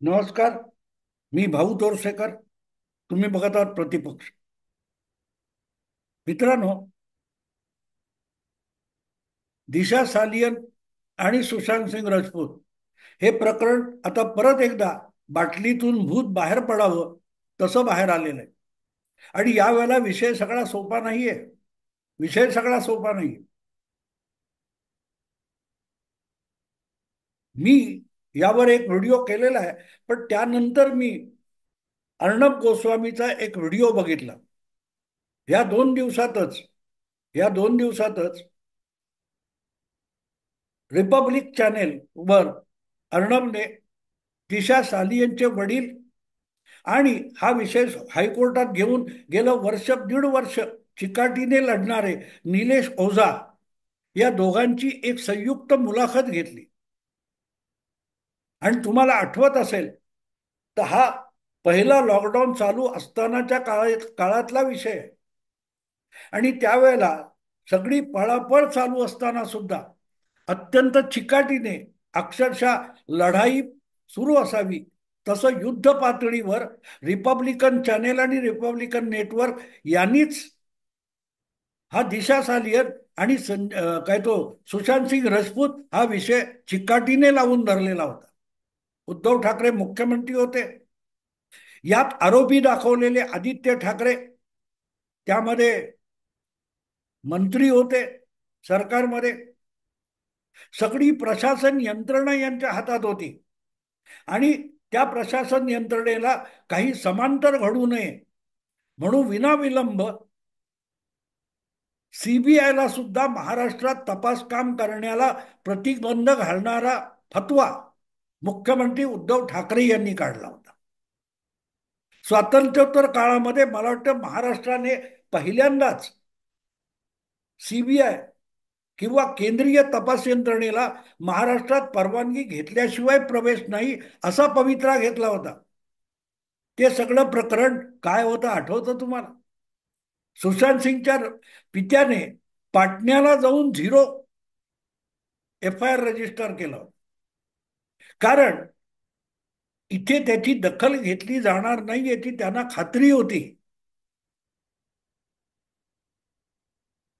नमस्कार. मी भाऊ तोरसेकर. तुम्ही बघत आहात प्रतिपक्ष. मित्रांनो, दिशा सालियन आणि सुशांत सिंग राजपूत हे प्रकरण आता परत एकदा बाटलीतून भूत बाहेर पडावं तसं बाहेर आलेलं आहे. आणि यावेळेला विषय सगळा सोपा नाहीये. विषय सगळा सोपा नाहीये. मी यावर एक व्हिडिओ केलेला आहे. पण त्यानंतर मी अर्णब गोस्वामीचा एक व्हिडिओ बघितला. या दोन दिवसातच या दोन दिवसातच रिपब्लिक चॅनेल वर अर्णबने दिशा सालियनचे वडील आणि हा विषय हायकोर्टात घेऊन गेलं वर्ष दीड वर्ष चिकाटीने लढणारे निलेश ओझा या दोघांची एक संयुक्त मुलाखत घेतली. आणि तुम्हाला आठवत असेल तर हा पहिला लॉकडाऊन चालू असतानाच्या काळातला विषय आहे. आणि त्यावेळेला सगळी पळापळ चालू असताना सुद्धा अत्यंत चिकाटीने अक्षरशः लढाई सुरू असावी तसं युद्ध पातळीवर रिपब्लिकन चॅनेल आणि रिपब्लिकन नेटवर्क यांनीच हा दिशा सालियन आणि काय तो सुशांत सिंग राजपूत हा विषय चिकाटीने लावून धरलेला होता. उद्धव ठाकरे मुख्यमंत्री होते. यात आरोपी दाखवलेले आदित्य ठाकरे त्यामध्ये मंत्री होते सरकारमध्ये. सगळी प्रशासन यंत्रणा यांच्या हातात होती. आणि त्या प्रशासन यंत्रणेला काही समांतर घडू नये म्हणून विनाविलंब सीबीआयला सुद्धा महाराष्ट्रात तपास काम करण्याला प्रतिबंध घालणारा फतवा मुख्यमंत्री उद्धव ठाकरे यांनी काढला होता. स्वातंत्र्योत्तर काळामध्ये मला वाटतं महाराष्ट्राने पहिल्यांदाच सीबीआय किंवा केंद्रीय तपास यंत्रणेला महाराष्ट्रात परवानगी घेतल्याशिवाय प्रवेश नाही असा पवित्रा घेतला होता. ते सगळं प्रकरण काय होतं आठवतं तुम्हाला? सुशांत सिंगच्या पित्याने पाटण्याला जाऊन झिरो एफ-आय-आर रजिस्टर केलं. कारण इथे त्याची दखल घेतली जाणार नाही याची त्यांना खात्री होती.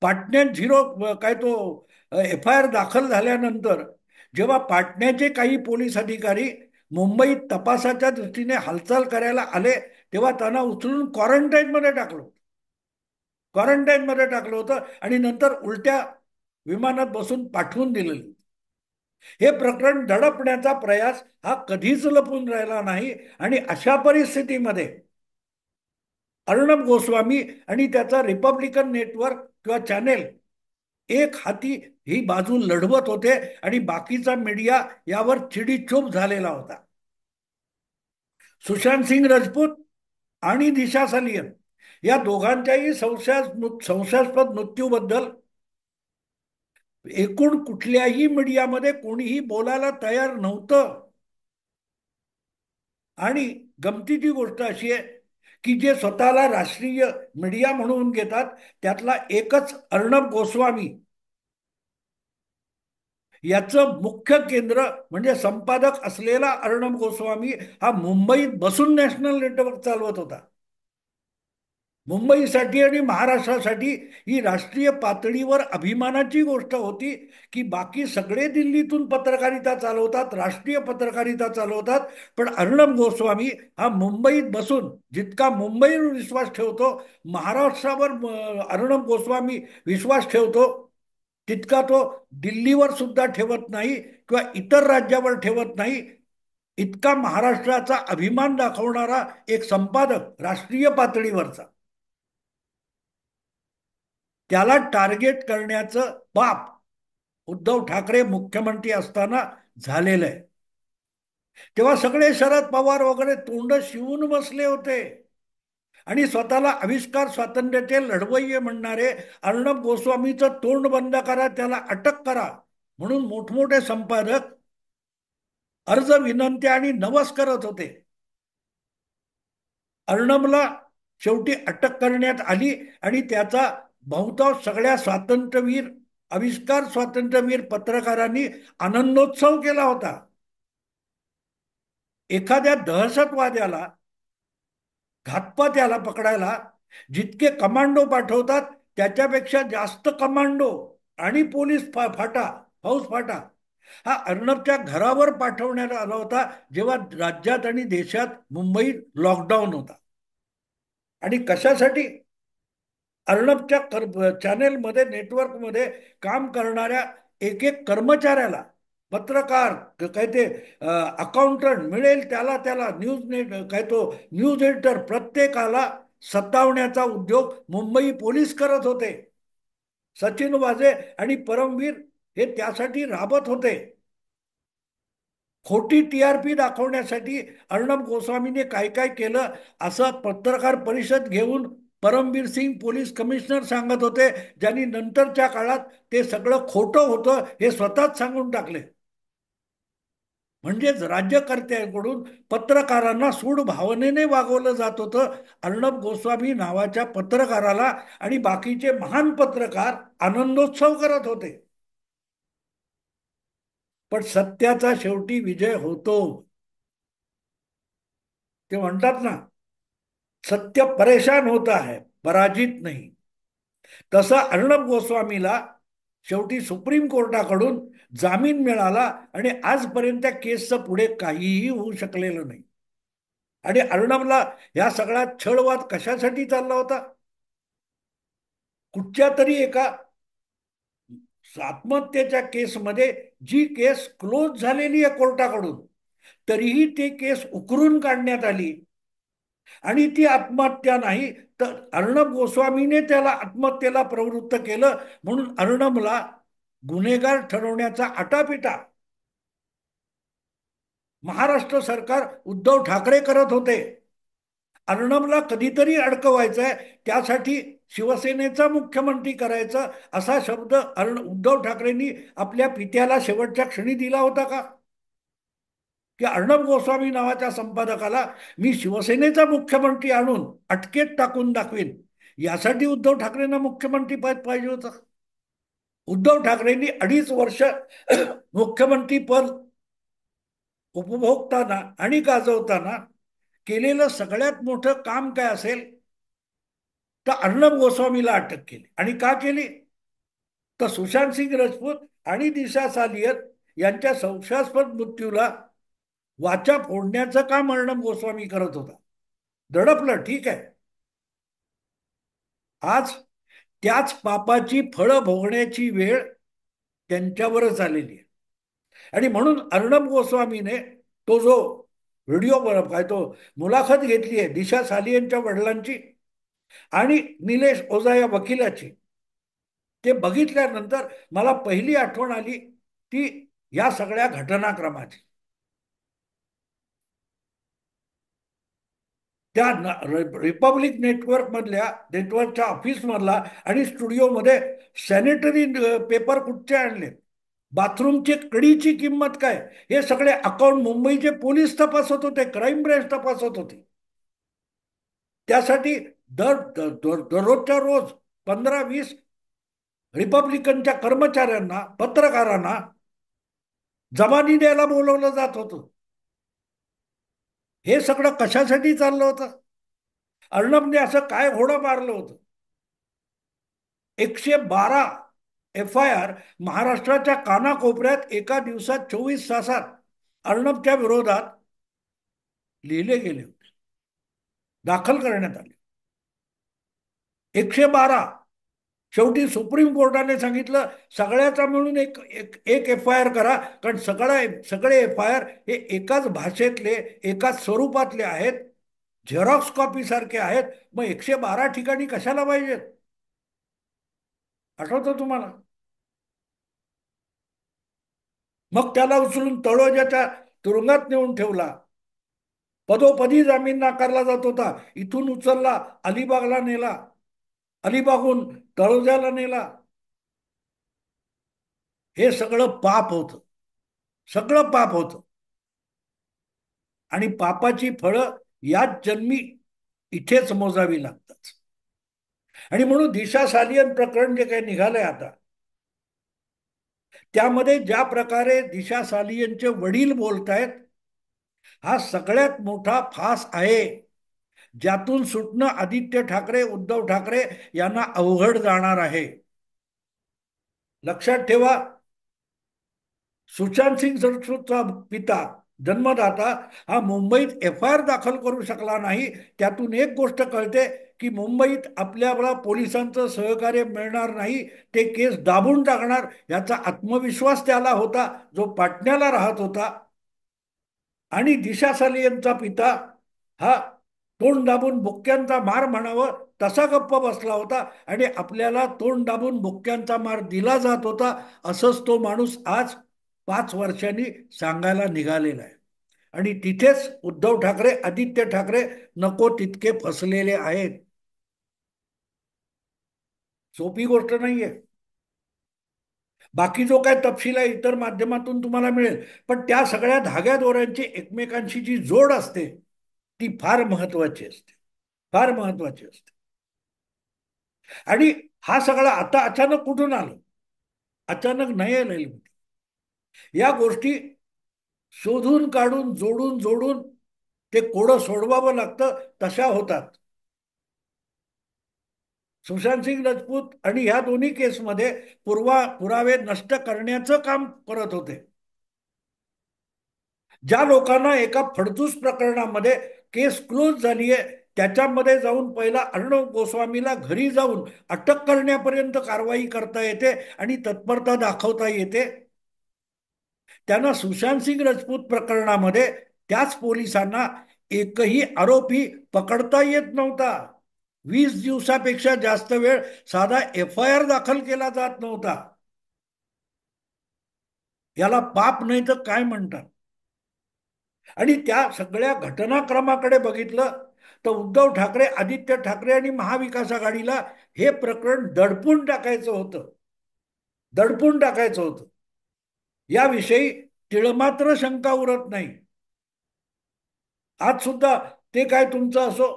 पाटण्यात झिरो काय तो एफ-आय-आर दाखल झाल्यानंतर जेव्हा पाटण्याचे काही पोलीस अधिकारी मुंबईत तपासाच्या दृष्टीने हालचाल करायला आले तेव्हा त्यांना उचलून क्वारंटाईनमध्ये टाकलं होतं आणि नंतर उलट्या विमानात बसून पाठवून दिलेलं. हे प्रकरण दडपण्याचा प्रयास हा कधीच लपून राहिला नाही. आणि अशा परिस्थितीमध्ये अर्णब गोस्वामी आणि त्याचा रिपब्लिकन नेटवर्क किंवा चॅनेल एक हाती ही बाजू लढवत होते आणि बाकीचा मीडिया यावर चिडीचूप झालेला होता. सुशांत सिंग राजपूत आणि दिशा सालियन या दोघांच्याही संशयास्पद मृत्यूबद्दल एकूण कुठल्याही मीडियामध्ये कोणीही बोलायला तयार नव्हतं. आणि गमतीची गोष्ट अशी आहे की जे स्वतःला राष्ट्रीय मीडिया म्हणून घेतात त्यातला एकच अर्णब गोस्वामी याचं मुख्य केंद्र म्हणजे संपादक असलेला अर्णब गोस्वामी हा मुंबईत बसून नॅशनल नेटवर्क चालवत होता. मुंबईसाठी आणि महाराष्ट्रासाठी ही राष्ट्रीय पातळीवर अभिमानाची गोष्ट होती की बाकी सगळे दिल्लीतून पत्रकारिता चालवतात, राष्ट्रीय पत्रकारिता चालवतात, पण अर्णब गोस्वामी हा मुंबईत बसून जितका मुंबईवर विश्वास ठेवतो, महाराष्ट्रावर अर्णब गोस्वामी विश्वास ठेवतो तितका तो दिल्लीवर सुद्धा ठेवत नाही किंवा इतर राज्यावर ठेवत नाही. इतका महाराष्ट्राचा अभिमान दाखवणारा एक संपादक राष्ट्रीय पातळीवरचा त्याला टार्गेट करण्याचं पाप उद्धव ठाकरे मुख्यमंत्री असताना झालेलं आहे. तेव्हा सगळे शरद पवार वगैरे तोंड शिवून बसले होते आणि स्वतःला आविष्कार स्वातंत्र्याचे लढवय्ये म्हणणारे अर्णब गोस्वामीचं तोंड बंद करा, त्याला अटक करा म्हणून मोठमोठे संपादक अर्ज विनंत्या आणि नवस करत होते. अर्णबला शेवटी अटक करण्यात आली आणि त्याचा बहुतांश सगळ्या स्वातंत्र्यवीर आविष्कार स्वातंत्र्यवीर पत्रकारांनी आनंदोत्सव केला होता. एखाद्या दहशतवाद्याला, घातपात्याला पकडायला जितके कमांडो पाठवतात त्याच्यापेक्षा जास्त कमांडो आणि पोलीस फाटा, फौज फाटा हा अर्णबच्या घरावर पाठवण्यात आला होता, जेव्हा राज्यात आणि देशात मुंबईत लॉकडाऊन होता. आणि कशासाठी? अर्णबच्या चॅनेलमध्ये, नेटवर्कमध्ये काम करणाऱ्या एक एक कर्मचाऱ्याला, पत्रकार, काय ते अकाउंटंट मिळेल त्याला, त्याला न्यूज नेट, काय तो न्यूज एडिटर, प्रत्येकाला सतावण्याचा उद्योग मुंबई पोलीस करत होते. सचिन वाझे आणि परमवीर हे त्यासाठी राबत होते. खोटी टीआरपी दाखवण्यासाठी अर्णब गोस्वामीने काय काय केलं असं पत्रकार परिषद घेऊन परमबीर सिंग पोलीस कमिशनर सांगत होते, ज्यांनी नंतरच्या काळात ते सगळं खोटं होतं हे स्वतःच सांगून टाकले. म्हणजेच राज्यकर्त्यांकडून पत्रकारांना सूड भावनेने वागवलं जात होतं. अर्णब गोस्वामी नावाच्या पत्रकाराला आणि बाकीचे महान पत्रकार आनंदोत्सव करत होते. पण सत्याचा शेवटी विजय होतो. ते म्हणतात ना, सत्य परेशान होता है, पराजित नाही. तसा अर्णब गोस्वामीला शेवटी सुप्रीम कोर्टाकडून जामीन मिळाला आणि आजपर्यंत त्या केसचं पुढे काहीही होऊ शकलेलं नाही. आणि अर्णबला ह्या सगळा छळवाद कशासाठी चालला होता? कुठच्या तरी एका आत्महत्येच्या केसमध्ये, जी केस क्लोज झालेली आहे कोर्टाकडून, तरीही ती केस उकरून काढण्यात आली आणि ती आत्महत्या नाही तर अर्णब गोस्वामीने त्याला आत्महत्येला प्रवृत्त केलं, म्हणून अर्णबला गुन्हेगार ठरवण्याचा आटापिटा महाराष्ट्र सरकार, उद्धव ठाकरे करत होते. अर्णबला कधीतरी अडकवायचंय, त्यासाठी शिवसेनेचा मुख्यमंत्री करायचं असा शब्द उद्धव ठाकरेंनी आपल्या पित्याला शेवटच्या क्षणी दिला होता का? की अर्णब गोस्वामी नावाच्या संपादकाला मी शिवसेनेचा मुख्यमंत्री आणून अटकेत टाकून दाखवीन, यासाठी उद्धव ठाकरेंना मुख्यमंत्री पद पाहिजे होतं. उद्धव ठाकरेंनी 2.5 वर्ष मुख्यमंत्री पद उपभोगताना आणि गाजवताना केलेलं सगळ्यात मोठं काम काय असेल तर अर्णब गोस्वामीला अटक केली. आणि का केली? तर सुशांत सिंग राजपूत आणि दिशा सालियत यांच्या संशयास्पद मृत्यूला वाचा फोडण्याचं काम अर्णब गोस्वामी करत होता. दडपलं, ठीक आहे. आज त्याच पापाची फळं भोगण्याची वेळ त्यांच्यावरच आलेली आहे. आणि म्हणून अर्णब गोस्वामीने तो जो व्हिडिओ काय तो मुलाखत घेतली आहे दिशा सालियनच्या वडिलांची आणि निलेश ओझा या वकिलाची, ते बघितल्यानंतर मला पहिली आठवण आली ती या सगळ्या घटनाक्रमाची. त्या रिपब्लिक नेटवर्कच्या ऑफिसमधला आणि स्टुडिओमध्ये सॅनिटरी पेपर कुठचे आणले, बाथरूमची कडीची किंमत काय, हे सगळे अकाउंट मुंबईचे पोलीस तपासत होते, क्राईम ब्रँच तपासत होते. त्यासाठी दररोजच्या रोज 15-20 रिपब्लिकनच्या कर्मचाऱ्यांना, पत्रकारांना जबानी द्यायला बोलवलं जात होतं. हे सगळं कशासाठी चाललं होतं? अर्णबने असं काय घोडं मारलं होतं? 112 FIR महाराष्ट्राच्या कानाकोपऱ्यात एका दिवसात 24 तासात अर्णबच्या विरोधात लिहिले गेले होते, दाखल करण्यात आले. 112. शेवटी सुप्रीम कोर्टाने सांगितलं सगळ्याचा मिळून एक FIR करा, कारण सगळे FIR हे एकाच भाषेतले, एकाच स्वरूपातले आहेत, झेरॉक्स कॉपी सारखे आहेत. मग 112 ठिकाणी कशाला पाहिजेत? आठवतं तुम्हाला? मग त्याला उचलून तळोजाच्या तुरुंगात नेऊन ठेवला. पदोपदी जामीन नाकारला जात होता. इथून उचलला, अलिबागला नेला, अलिबागून तळोजाला नेला. हे सगळं पाप होतं, सगळं पाप होतं. आणि पापाची फळं याच जन्मी इथेच मोजावी लागतात. आणि म्हणून दिशा सालियन प्रकरण जे काही निघालंय आता, त्यामध्ये ज्या प्रकारे दिशा सालियनचे वडील बोलतायत हा सगळ्यात मोठा फास आहे, ज्यातून सुटणं आदित्य ठाकरे, उद्धव ठाकरे यांना अवघड जाणार आहे. लक्षात ठेवा, सुशांत सिंग राजपूतचा पिता, जन्मदाता, हा मुंबईत एफ-आय-आर दाखल करू शकला नाही. त्यातून एक गोष्ट कळते की मुंबईत आपल्याला पोलिसांचं सहकार्य मिळणार नाही, ते केस दाबून टाकणार याचा आत्मविश्वास त्याला होता, जो पाटण्याला राहत होता. आणि दिशा सालियनचा पिता हा तोंड दाबून बुक्क्यांचा मार म्हणावं तसा गप्प बसला होता, आणि आपल्याला तोंड दाबून बुक्क्यांचा मार दिला जात होता असंच तो माणूस आज 5 वर्षांनी सांगायला निघालेला आहे. आणि तिथेच उद्धव ठाकरे, आदित्य ठाकरे नको तितके फसलेले आहेत. सोपी गोष्ट नाहीये. बाकी जो काय तपशील आहे इतर माध्यमातून तुम्हाला मिळेल, पण त्या सगळ्या धाग्या दोऱ्यांची एकमेकांशी जी जोड असते ती फार महत्वाची असते, फार महत्वाची असते. आणि हा सगळा आता अचानक कुठून आलं? अचानक नाही आलेली. या गोष्टी शोधून काढून जोडून जोडून ते कोडं सोडवावं लागतं, तशा होतात. सुशांत सिंग राजपूत आणि ह्या दोन्ही केसमध्ये पुरावे नष्ट करण्याचं काम करत होते. ज्या लोकांना एका फडतूस प्रकरणामध्ये केस क्लोज झाली आहे, त्याच्यामध्ये जाऊन पहिला अर्णव गोस्वामीला घरी जाऊन अटक करण्यापर्यंत कारवाई करता येते आणि तत्परता दाखवता येते, त्यांना सुशांत सिंग राजपूत प्रकरणामध्ये त्याच पोलिसांना एकही आरोपी पकडता येत नव्हता. 20 दिवसापेक्षा जास्त वेळ साधा एफ-आय-आर दाखल केला जात नव्हता. याला पाप नाही तर काय म्हणतात? आणि त्या सगळ्या घटनाक्रमाकडे बघितलं तर उद्धव ठाकरे, आदित्य ठाकरे आणि महाविकास आघाडीला हे प्रकरण दडपून टाकायचं होतं, दडपून टाकायचं होतं. याविषयी तिळमात्र शंका उरत नाही. आज सुद्धा ते काय तुमचं असो,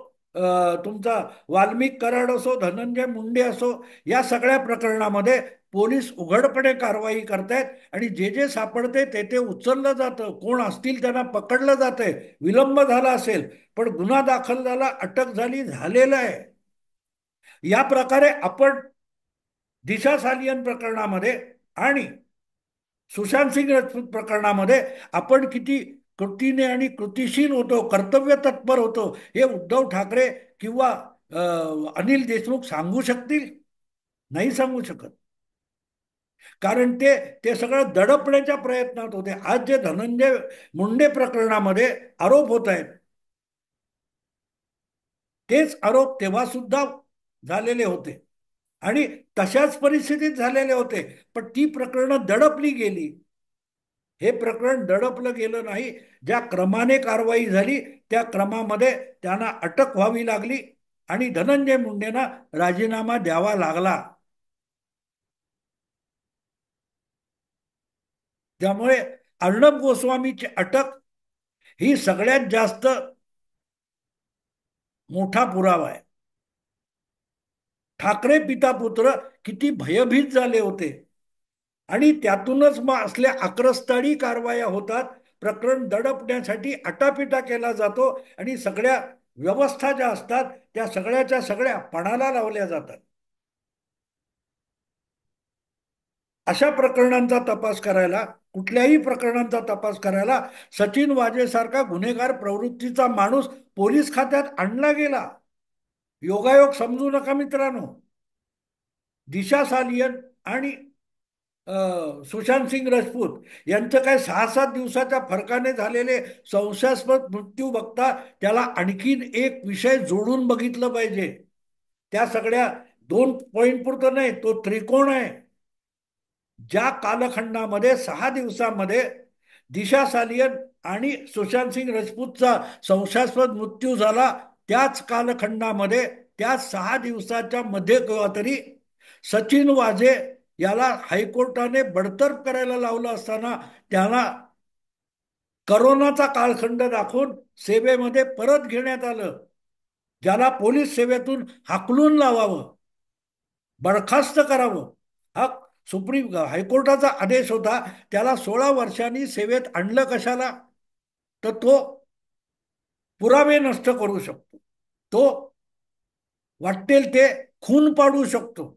तुमचा वाल्मिक कराड असो, धनंजय मुंडे असो, या सगळ्या प्रकरणामध्ये पोलीस उघडपणे कारवाई करतायत आणि जे जे सापडते ते ते उचललं जातं. कोण असतील त्यांना पकडलं जातंय. विलंब झाला असेल पण गुन्हा दाखल झाला, अटक झाली, झालेलं आहे. या प्रकारे आपण दिशा सालियन प्रकरणामध्ये आणि सुशांत सिंग राजपूत प्रकरणामध्ये आपण किती कृतीने आणि कृतिशील होतो, कर्तव्य तत्पर होतो, हे उद्धव ठाकरे किंवा अनिल देशमुख सांगू शकतील? नाही सांगू शकत. कारण ते ते सगळं दडपण्याच्या प्रयत्नात होते. आज जे धनंजय मुंडे प्रकरणामध्ये आरोप होत आहेत, तेच आरोप तेव्हा सुद्धा झालेले होते आणि तशाच परिस्थितीत झालेले होते. पण ती प्रकरणं दडपली गेली. हे प्रकरण दडपलं गेलं नाही. ज्या क्रमाने कारवाई झाली त्या क्रमामध्ये त्यांना अटक व्हावी लागली आणि धनंजय मुंडेंना राजीनामा द्यावा लागला. त्यामुळे अर्णब गोस्वामीची अटक ही सगळ्यात जास्त मोठा पुरावा आहे. ठाकरे पिता पुत्र किती भयभीत झाले होते आणि त्यातूनच मग असल्या आक्रस्ताळी कारवाया होतात. प्रकरण दडपण्यासाठी आटापिटा केला जातो आणि सगळ्या व्यवस्था ज्या असतात त्या सगळ्याच्या सगळ्या पणाला लावल्या जातात. अशा प्रकरणांचा तपास करायला, कुठल्याही प्रकरणांचा तपास करायला सचिन वाजेसारखा गुन्हेगार प्रवृत्तीचा माणूस पोलीस खात्यात आणला गेला. योगायोग समजू नका मित्रांनो. दिशा सालियन आणि सुशांत सिंग राजपूत यांचं काय 6-7 दिवसाच्या फरकाने झालेले संशयास्पद मृत्यू बघता त्याला आणखीन एक विषय जोडून बघितलं पाहिजे. त्या सगळ्या 2 पॉइंट पुरतं नाही, तो त्रिकोण आहे. ज्या कालखंडामध्ये 6 दिवसामध्ये दिशा सालियन आणि सुशांत सिंग राजपूतचा संशयास्पद मृत्यू झाला, त्याच कालखंडामध्ये त्या 6 दिवसाच्या मध्ये तरी सचिन वाझे याला हायकोर्टाने बडतर्फ करायला लावलं असताना त्याला करोनाचा कालखंड दाखवून सेवेमध्ये परत घेण्यात आलं. ज्याला पोलीस सेवेतून हाकलून लावावं, बरखास्त करावं, हा सुप्रीम हायकोर्टाचा आदेश होता. त्याला 16 वर्षांनी सेवेत आणलं कशाला? तर तो पुरावे नष्ट करू शकतो, तो वाटेल ते खून पाडू शकतो,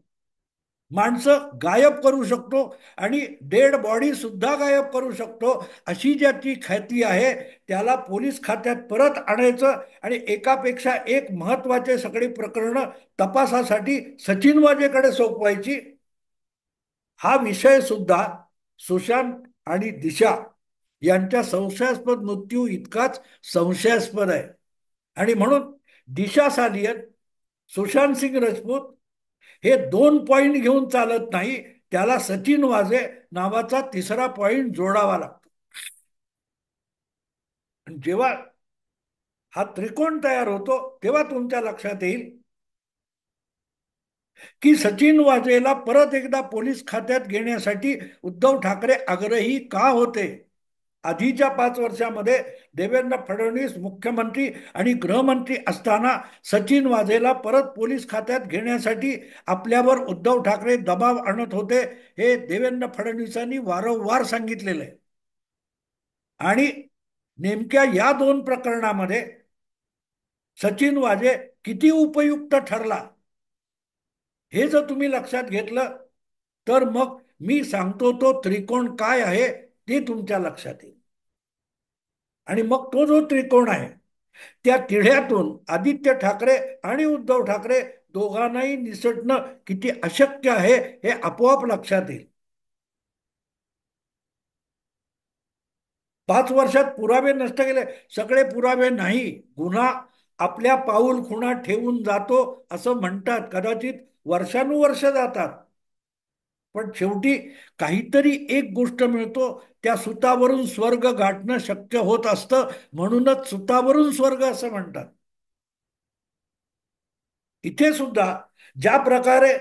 माणसं गायब करू शकतो आणि डेड बॉडी सुद्धा गायब करू शकतो. अशी ज्याची ख्याती आहे त्याला पोलीस खात्यात परत आणायचं आणि एकापेक्षा एक महत्वाचे सगळी प्रकरणं तपासासाठी सचिन वाजेकडे सोपवायची. हा विषय सुद्धा सुशांत आणि दिशा यांच्या संशयास्पद मृत्यू इतकाच संशयास्पद आहे. आणि म्हणून दिशा सालियन, सुशांत सिंग राजपूत हे दोन पॉइंट घेऊन चालत नाही, त्याला सचिन वाझे नावाचा तिसरा पॉइंट जोडावा लागतो. आणि जेव्हा हा त्रिकोण तयार होतो तेव्हा तुमच्या लक्षात येईल की सचिन वाझेला परत एकदा पोलीस खात्यात घेण्यासाठी उद्धव ठाकरे आग्रही का होते. आधीच्या 5 वर्षामध्ये देवेंद्र फडणवीस मुख्यमंत्री आणि गृहमंत्री असताना सचिन वाझेला परत पोलीस खात्यात घेण्यासाठी आपल्यावर उद्धव ठाकरे दबाव आणत होते, हे देवेंद्र फडणवीसांनी वारंवार सांगितलेलं आहे. आणि नेमक्या या दोन प्रकरणामध्ये सचिन वाझे किती उपयुक्त ठरला हे जर तुम्ही लक्षात घेतलं तर मग मी सांगतो तो त्रिकोण काय आहे ते तुमच्या लक्षात येईल. आणि मग तो जो त्रिकोण आहे त्या तिढ्यातून आदित्य ठाकरे आणि उद्धव ठाकरे दोघांनाही निसटणं किती अशक्य आहे हे आपोआप लक्षात येईल. 5 वर्षात पुरावे नष्ट केले, सगळे पुरावे नाही, गुन्हा आपल्या पाऊल खुणा ठेवून जातो असं म्हणतात, कदाचित वर्षानुवर्ष जातात, पण शेवटी काहीतरी एक गोष्ट मिळतो, त्या सुतावरून स्वर्ग गाठणं शक्य होत असतं, म्हणूनच सुतावरून स्वर्ग असं म्हणतात. इथे सुद्धा ज्या प्रकारे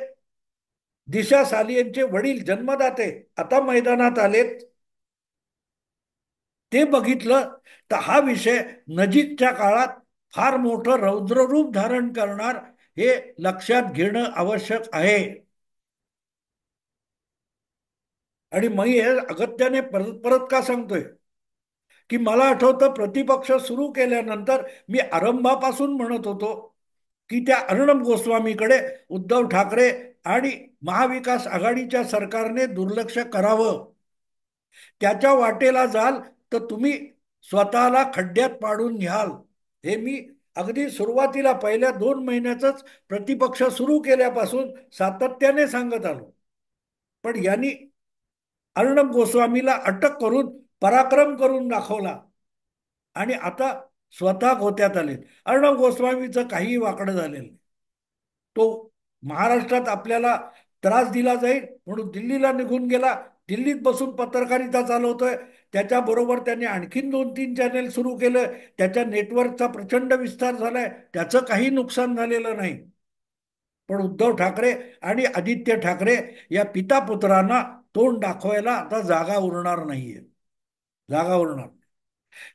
दिशा सालियनचे वडील जन्मदाते आता मैदानात आलेत ते बघितलं तर हा विषय नजीकच्या काळात फार मोठं रौद्ररूप धारण करणार हे लक्षात घेणं आवश्यक आहे. आणि मी हे अगत्याने परत परत का सांगतोय की मला आठवतं प्रतिपक्ष सुरू केल्यानंतर मी आरंभापासून म्हणत होतो की त्या अर्णब गोस्वामीकडे उद्धव ठाकरे आणि महाविकास आघाडीच्या सरकारने दुर्लक्ष करावं. त्याच्या वाटेला जाल तर तुम्ही स्वतःला खड्ड्यात पाडून घ्याल, हे मी अगदी सुरुवातीला पहिल्या 2 महिन्यातच प्रतिपक्ष सुरू केल्यापासून सातत्याने सांगत आलो. पण यांनी अर्णब गोस्वामीला अटक करून पराक्रम करून दाखवला आणि आता स्वतः गोत्यात आले. अर्णब गोस्वामीचं काहीही वाकडं झालेलं नाही. तो महाराष्ट्रात आपल्याला त्रास दिला जाईल म्हणून दिल्लीला निघून गेला, दिल्लीत बसून पत्रकारिता चालवतोय. त्याच्याबरोबर त्यांनी आणखीन 2-3 चॅनेल सुरू केलं, त्याच्या नेटवर्कचा प्रचंड विस्तार झालाय, त्याचं काही नुकसान झालेलं नाही. पण उद्धव ठाकरे आणि आदित्य ठाकरे या पिता पुत्रांना तोंड दाखवायला आता जागा उरणार नाहीये, जागा उरणार.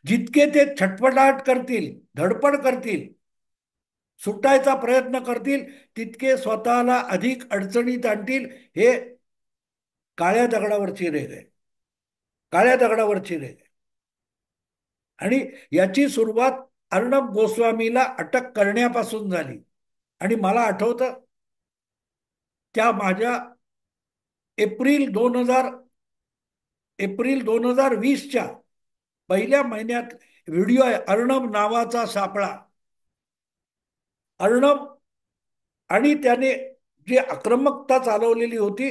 जितके ते छटपटाट करतील, धडपड करतील, सुटायचा प्रयत्न करतील, तितके स्वतःला अधिक अडचणीत आणतील. हे काळ्या दगडावरची रेघ आहे, काळ्या दगडावरची रेघ आहे. आणि याची सुरुवात अर्णब गोस्वामीला अटक करण्यापासून झाली. आणि मला आठवतं त्या माझ्या एप्रिल 2020च्या पहिल्या महिन्यात व्हिडिओ आहे, अर्णब नावाचा सापळा. अर्णब आणि त्याने जी आक्रमकता चालवलेली होती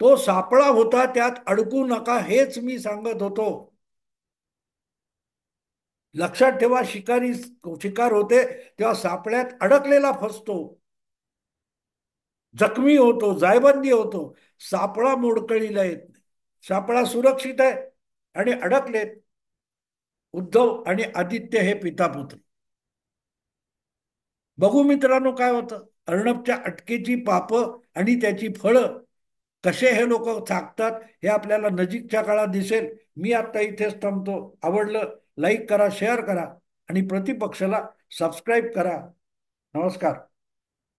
तो सापळा होता, त्यात अडकू नका हेच मी सांगत होतो. लक्षात ठेवा, शिकार होते तेव्हा सापळ्यात अडकलेला फसतो, जखमी होतो, जायबंदी होतो. सापळा मोडकळीला येत नाही, सापळा सुरक्षित आहे. आणि अडकलेत उद्धव आणि आदित्य हे पिता पुत्र. बघू मित्रांनो काय होतं. अर्णबच्या अटकेची पाप आणि त्याची फळं कसे हे लोक चाकतात हे आपल्याला नजीकच्या काळात दिसेल. मी आता इथेच थांबतो. आवडलं लाईक करा, शेअर करा आणि प्रतिपक्षाला सबस्क्राईब करा. नमस्कार.